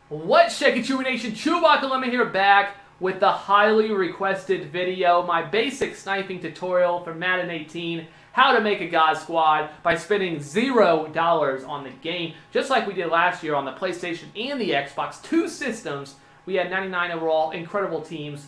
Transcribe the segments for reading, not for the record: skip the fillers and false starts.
What's shaking, Chewie Nation? ChewbaccaLemma here, back with the highly requested video, my basic sniping tutorial for Madden 18, how to make a God Squad by spending $0 on the game, just like we did last year on the PlayStation and the Xbox. Two systems, we had 99 overall, incredible teams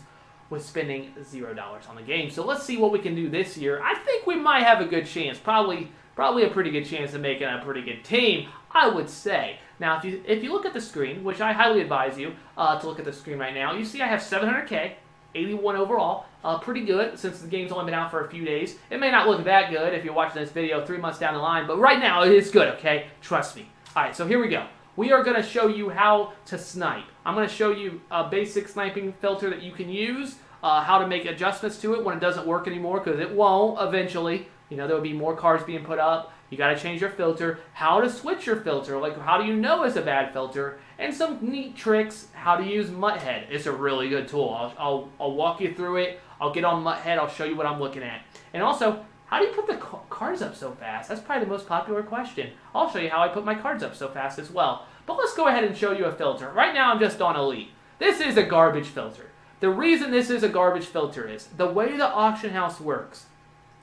with spending $0 on the game. So let's see what we can do this year. I think we might have a good chance, probably a pretty good chance of making a pretty good team, I would say. Now, if you look at the screen, which I highly advise you to look at the screen right now, you see I have 700K, 81 overall, pretty good since the game's only been out for a few days. It may not look that good if you're watching this video 3 months down the line, but right now it is good, okay? Trust me. All right, so here we go. We are going to show you how to snipe. I'm going to show you a basic sniping filter that you can use, how to make adjustments to it when it doesn't work anymore, because it won't eventually. You know, there will be more cards being put up. You got to change your filter. How to switch your filter. Like, how do you know it's a bad filter? And some neat tricks. How to use Mutthead. It's a really good tool. I'll walk you through it. I'll get on Mutthead. I'll show you what I'm looking at. And also, how do you put the cards up so fast? That's probably the most popular question. I'll show you how I put my cards up so fast as well. But let's go ahead and show you a filter. Right now, I'm just on Elite. This is a garbage filter. The reason this is a garbage filter is the way the auction house works.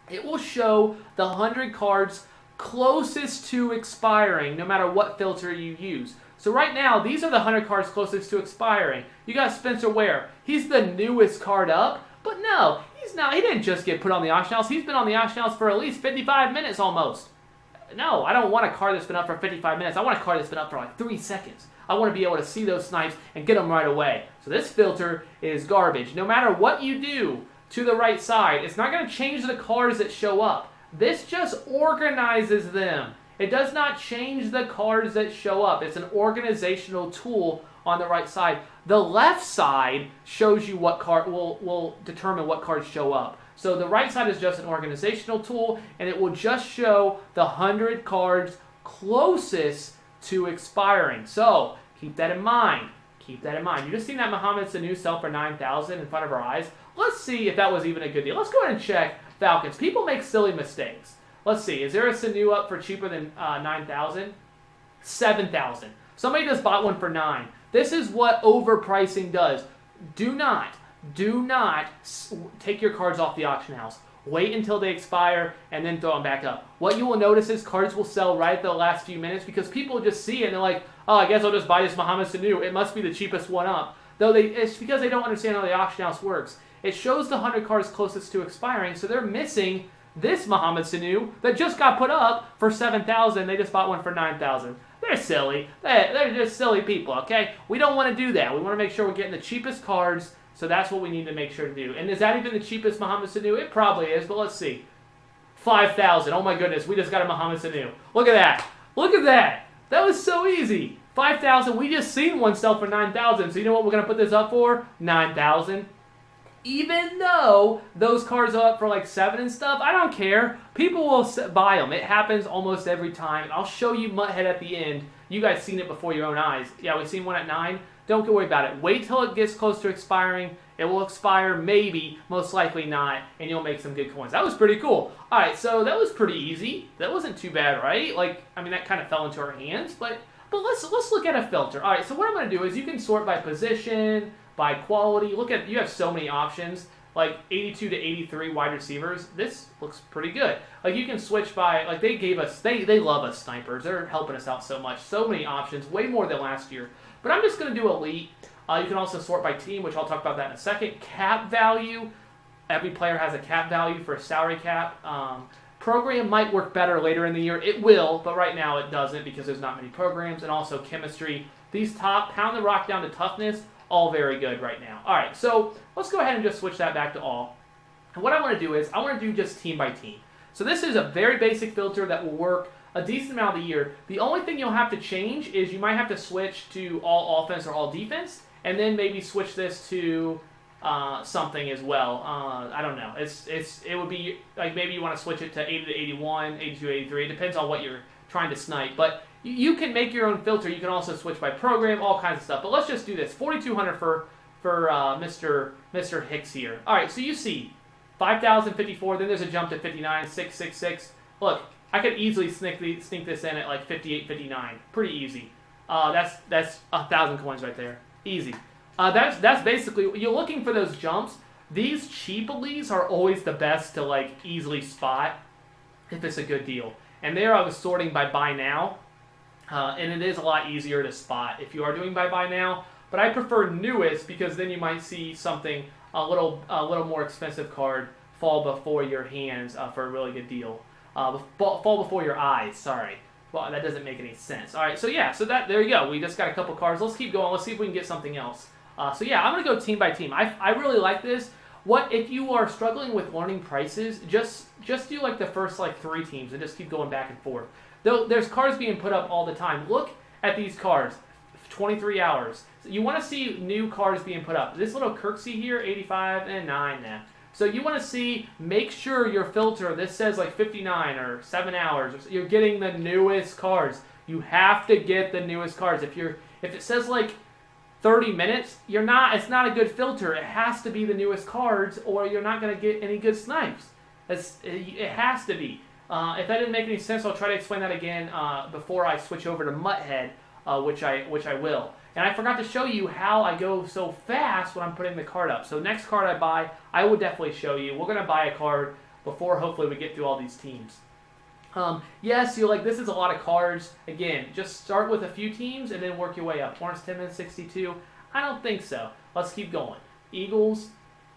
It will show the 100 cards closest to expiring, no matter what filter you use. So right now, these are the 100 cards closest to expiring. You got Spencer Ware. He's the newest card up, but no, he's not. He didn't just get put on the auction house. He's been on the auction house for at least 55 minutes almost. No, I don't want a card that's been up for 55 minutes. I want a card that's been up for like 3 seconds. I want to be able to see those snipes and get them right away. So this filter is garbage. No matter what you do to the right side, it's not going to change the cards that show up. This just organizes them. It does not change the cards that show up. It's an organizational tool on the right side. The left side shows you what card will determine what cards show up. So the right side is just an organizational tool, and it will just show the 100 cards closest to expiring. So keep that in mind. Keep that in mind. You just seen that Mohamed Sanu sell for 9,000 in front of our eyes. Let's see if that was even a good deal. Let's go ahead and check Falcons. People make silly mistakes. Let's see. Is there a Sanu up for cheaper than 9,000? 7,000. Somebody just bought one for 9. This is what overpricing does. Do not take your cards off the auction house. Wait until they expire and then throw them back up. What you will notice is cards will sell right at the last few minutes because people just see it and they're like, oh, I guess I'll just buy this Mohamed Sanu. It must be the cheapest one up. Though it's because they don't understand how the auction house works. It shows the 100 cards closest to expiring, so they're missing this Mohamed Sanu that just got put up for 7,000. They just bought one for 9,000. They're silly. They're just silly people, okay? We don't want to do that. We want to make sure we're getting the cheapest cards, so that's what we need to make sure to do. And is that even the cheapest Mohamed Sanu? It probably is, but let's see. 5,000. Oh my goodness, we just got a Mohamed Sanu. Look at that. Look at that. That was so easy. 5,000. We just seen one sell for 9,000. So you know what we're going to put this up for? 9,000. Even though those cards are up for like 7 and stuff, I don't care. People will buy them. It happens almost every time. I'll show you Mutthead at the end. You guys seen it before your own eyes. Yeah, we've seen one at 9. Don't worry about it. Wait till it gets close to expiring. It will expire, maybe, most likely not, and you'll make some good coins. That was pretty cool. All right, so that was pretty easy. That wasn't too bad, right? Like, I mean, that kind of fell into our hands, but let's look at a filter. All right, so what I'm going to do is you can sort by position, by quality. Look at, you have so many options, like 82 to 83 wide receivers. This looks pretty good. Like, you can switch by, like, they gave us, they love us snipers. They're helping us out so much. So many options, way more than last year. But I'm just going to do Elite. You can also sort by team, which I'll talk about that in a second. Cap value. Every player has a cap value for a salary cap. Program might work better later in the year. It will, but right now it doesn't because there's not many programs. And also chemistry. These top, pound the rock down to toughness, all very good right now. All right, so let's go ahead and just switch that back to all. And what I want to do is I want to do just team by team. So this is a very basic filter that will work a decent amount of the year. The only thing you'll have to change is you might have to switch to all offense or all defense, and then maybe switch this to something as well. I don't know. It would be like maybe you want to switch it to 80 to 81, 82 to 83. It depends on what you're trying to snipe. But you can make your own filter. You can also switch by program, all kinds of stuff. But let's just do this. 4,200 for Mr. Hicks here. All right, so you see 5,054. Then there's a jump to 59, 666. Look, I could easily sneak this in at like 58, 59. Pretty easy. That's 1,000 coins right there. Easy. That's basically, you're looking for those jumps. These cheapalies are always the best to like easily spot if it's a good deal. And there I was sorting by buy now, and it is a lot easier to spot if you are doing by buy now. But I prefer newest because then you might see something a little more expensive card fall before your hands for a really good deal. Fall before your eyes. Sorry. Well, that doesn't make any sense. All right, so yeah, there you go. We just got a couple cards. Let's keep going. Let's see if we can get something else. So yeah, I'm gonna go team by team. I really like this. What if you are struggling with learning prices? Just do like the first like 3 teams and just keep going back and forth. Though there's cards being put up all the time. Look at these cards. 23 hours. So you want to see new cards being put up. This little Kirksey here, 85 and 9 now. So you want to see, make sure your filter, this says like 59 or 7 hours. You're getting the newest cards. You have to get the newest cards. If it says like 30 minutes, it's not a good filter. It has to be the newest cards or you're not going to get any good snipes. It has to be. If that didn't make any sense, I'll try to explain that again before I switch over to Mutthead, which I will. And I forgot to show you how I go so fast when I'm putting the card up. So next card I buy, I will definitely show you. We're going to buy a card before hopefully we get through all these teams. Yes, you're like, this is a lot of cards. Again, just start with a few teams and then work your way up. Lawrence Timmons, 62. I don't think so. Let's keep going. Eagles,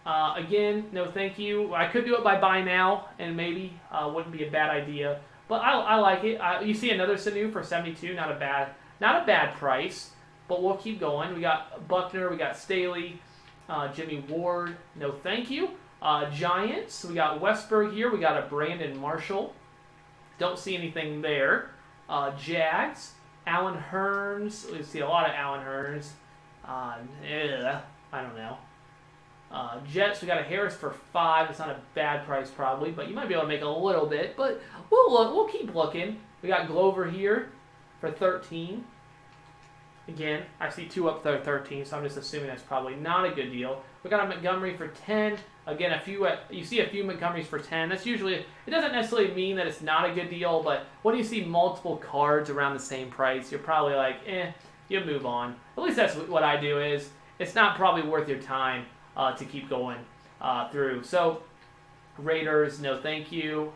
again, no thank you. I could do it by buy now, and maybe wouldn't be a bad idea. But I like it. You see another Sanu for 72. Not a bad price. But we'll keep going. We got Buckner, we got Staley, Jimmy Ward, no thank you. Giants, we got Westberg here. We got a Brandon Marshall. Don't see anything there. Jags, Alan Hearns. We see a lot of Alan Hearns. I don't know. Jets, we got a Harris for 5. It's not a bad price probably, but you might be able to make a little bit. But we'll keep looking. We got Glover here for 13. Again, I see 2 up there 13, so I'm just assuming that's probably not a good deal. We got a Montgomery for 10. Again, you see a few Montgomerys for 10. That's usually, it doesn't necessarily mean that it's not a good deal, but when you see multiple cards around the same price, you're probably like, you move on. At least that's what I do is, it's not probably worth your time to keep going through. So, Raiders, no thank you.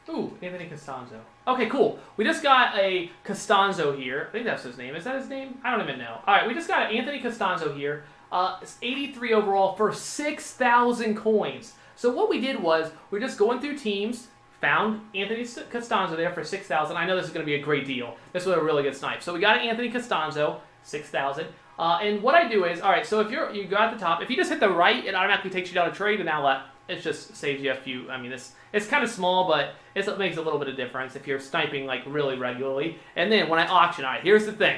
Ooh, Anthony Costanzo. Okay, cool. We just got a Costanzo here. I think that's his name. Is that his name? I don't even know. All right, we just got an Anthony Costanzo here. It's 83 overall for 6,000 coins. So what we did was we're just going through teams, found Anthony Costanzo there for 6,000. I know this is going to be a great deal. This was a really good snipe. So we got an Anthony Costanzo, 6,000. And what I do is, all right, so if you go at the top, if you just hit the right, it automatically takes you down a trade, and now left. It just saves you a few. I mean, it's kind of small, but it makes a little bit of difference if you're sniping like really regularly. And then when I auction, all right, here's the thing.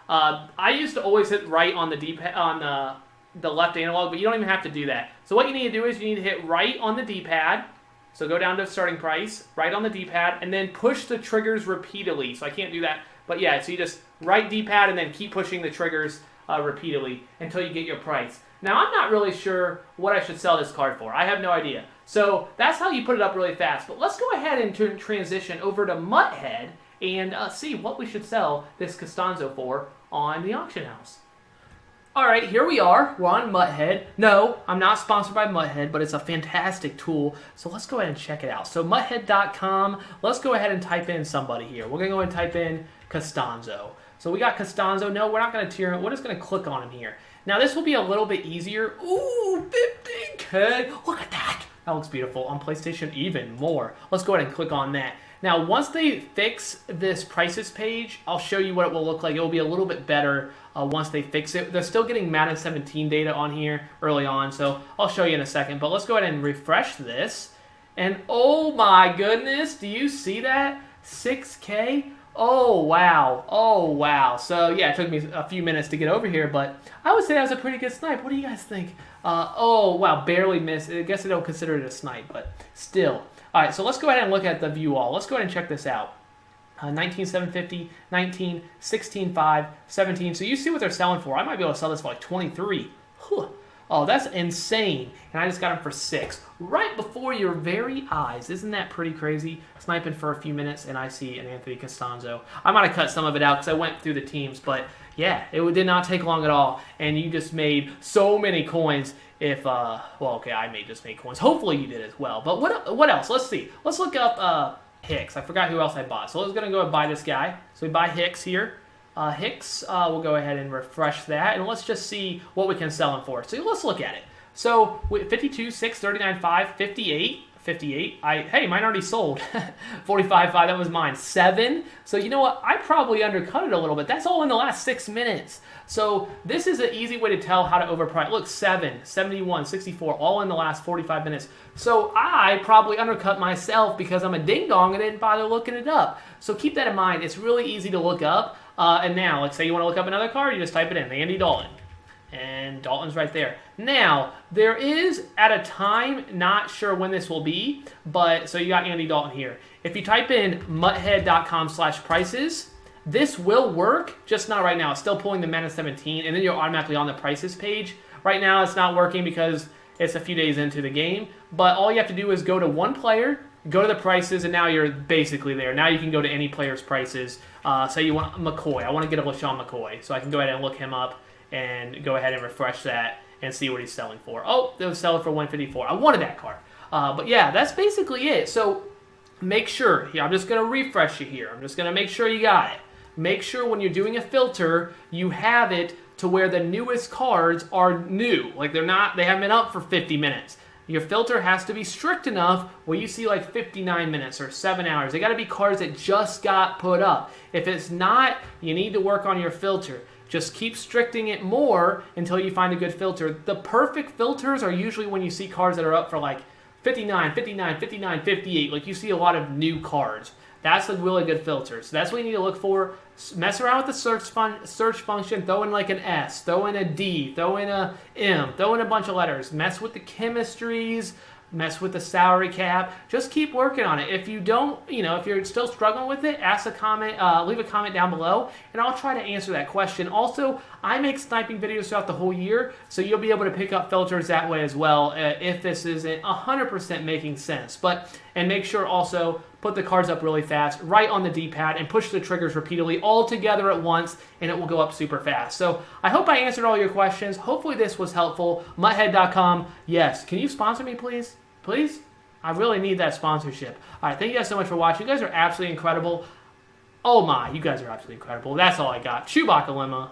I used to always hit right on the left analog, but you don't even have to do that. So what you need to do is you need to hit right on the D-pad. So go down to starting price, right on the D-pad, and then push the triggers repeatedly. So I can't do that, but yeah. So you just right D-pad and then keep pushing the triggers repeatedly until you get your price. Now, I'm not really sure what I should sell this card for. I have no idea. So that's how you put it up really fast. But let's go ahead and transition over to Mutthead and see what we should sell this Costanzo for on the auction house. All right, here we are. We're on Mutthead. No, I'm not sponsored by Mutthead, but it's a fantastic tool. So let's go ahead and check it out. So Mutthead.com, let's go ahead and type in somebody here. We're going to go ahead and type in Costanzo. So we got Costanzo. No, we're not going to tier him. We're just going to click on him here. Now, this will be a little bit easier. Ooh, 50K. Look at that. That looks beautiful. On PlayStation, even more. Let's go ahead and click on that. Now, once they fix this prices page, I'll show you what it will look like. It will be a little bit better once they fix it. They're still getting Madden 17 data on here early on, so I'll show you in a second. But let's go ahead and refresh this. And oh my goodness, do you see that? 6K? Oh, wow. Oh, wow. So, yeah, it took me a few minutes to get over here, but I would say that was a pretty good snipe. What do you guys think? Oh, wow, barely missed. I guess I don't consider it a snipe, but still. All right, so let's go ahead and look at the view all. Let's go ahead and check this out. 19,750, 19, 16,5, 17. So you see what they're selling for. I might be able to sell this for like 23. Oh, that's insane. And I just got him for 6. Right before your very eyes. Isn't that pretty crazy? Sniping for a few minutes, and I see an Anthony Costanzo. I might have cut some of it out because I went through the teams, but yeah, it did not take long at all. And you just made so many coins. If, well, okay, I may just make coins. Hopefully you did as well. But what else? Let's see. Let's look up Hicks. I forgot who else I bought. So I was going to go and buy this guy. So we buy Hicks here. Hicks, we'll go ahead and refresh that, and let's just see what we can sell him for. So let's look at it. So 52, 6, 39, 5, 58, 58. Hey, mine already sold. 45, 5, that was mine. 7. So you know what? I probably undercut it a little bit. That's all in the last 6 minutes. So this is an easy way to tell how to overprice. Look, 7, 71, 64, all in the last 45 minutes. So I probably undercut myself because I'm a ding-dong and didn't bother looking it up. So keep that in mind. It's really easy to look up. And now, let's say you want to look up another card, you just type it in, Andy Dalton. And Dalton's right there. Now, there is, at a time, not sure when this will be, but, so you got Andy Dalton here. If you type in mutthead.com/prices, this will work, just not right now. It's still pulling the Madden 17, and then you're automatically on the prices page. Right now, it's not working because it's a few days into the game, but all you have to do is go to one player, go to the prices, and now you're basically there. Now you can go to any player's prices. Say you want McCoy. I want to get a LaShawn McCoy. So I can go ahead and look him up and go ahead and refresh that and see what he's selling for. Oh, they were selling for 154. I wanted that card. But yeah, that's basically it. So make sure. Yeah, I'm just going to refresh you here. I'm just going to make sure you got it. Make sure when you're doing a filter, you have it to where the newest cards are new. Like they haven't been up for 50 minutes. Your filter has to be strict enough where you see like 59 minutes or 7 hours. They got to be cards that just got put up. If it's not, you need to work on your filter. Just keep stricting it more until you find a good filter. The perfect filters are usually when you see cards that are up for like 59, 59, 59, 58. Like you see a lot of new cards. That's a really good filter. So that's what you need to look for. Mess around with the search function. Throw in like an S. Throw in a D. Throw in a M. Throw in a bunch of letters. Mess with the chemistries. Mess with the salary cap. Just keep working on it. If you don't, if you're still struggling with it, ask a comment, leave a comment down below, and I'll try to answer that question. Also, I make sniping videos throughout the whole year, so you'll be able to pick up filters that way as well if this isn't 100% making sense. And make sure also put the cards up really fast, right on the D-pad, and push the triggers repeatedly all together at once, and it will go up super fast. So I hope I answered all your questions. Hopefully this was helpful. Mutthead.com, yes. Can you sponsor me, please? Please? I really need that sponsorship. All right, thank you guys so much for watching. You guys are absolutely incredible. Oh my, you guys are absolutely incredible. That's all I got. ChewbaccaLemma.